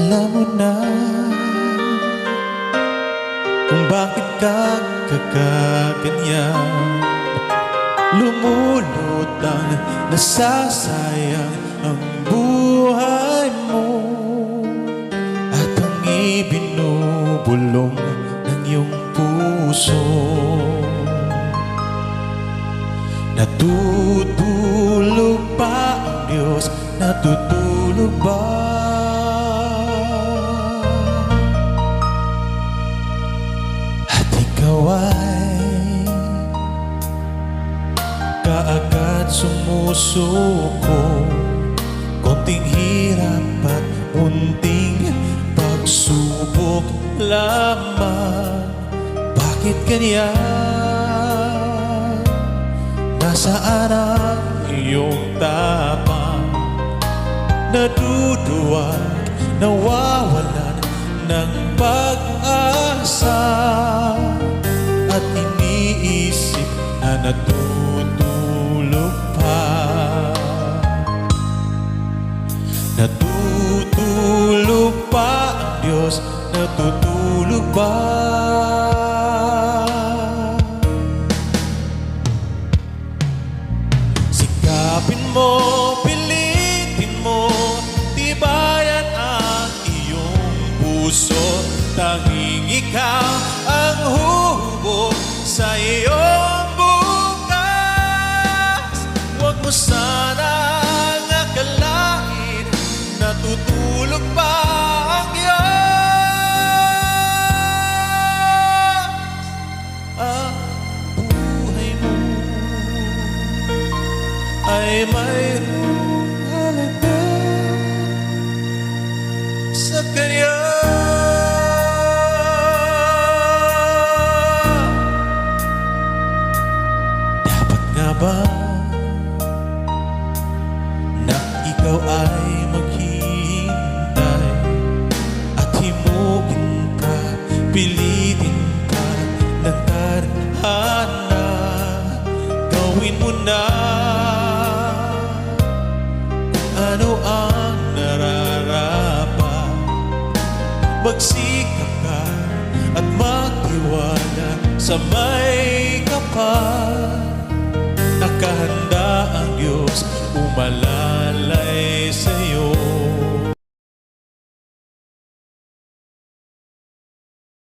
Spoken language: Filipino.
Alam mo na kung bakit ka kakaganyan. Lumulutang, nasasayang ang buhay mo, at ang ibinubulong ng iyong puso. Natutulog ba ang Diyos? Natutulog ba? At ikaw ay kaagad sumusuko. Konting hirap at unting pagsubok lamang. Bakit ganyan? Nasaan ang iyong tapang? Naduduwag, nawawalan ng pag-asa, at iniisip na natutulog pa. Natutulog pa ang Diyos? Natutulog ba? Sikapin mo, pilitin mo, tibayan ang iyong puso. Tanging ikaw ang huhubog sa iyong bukas. Huwag mo sanang akalain natutulog pa ang Diyos. Ang buhay mo ay mayroong halaga sa Kanya. Dapat nga ba na ikaw ay maghihintay at himugin ka, pilitin ka ng tadhana? Gawin mo na kung ano ang nararapat. Magsikap ka at magtiwala sa may kapal. Nakahanda ang Diyos umalalay sa'yo.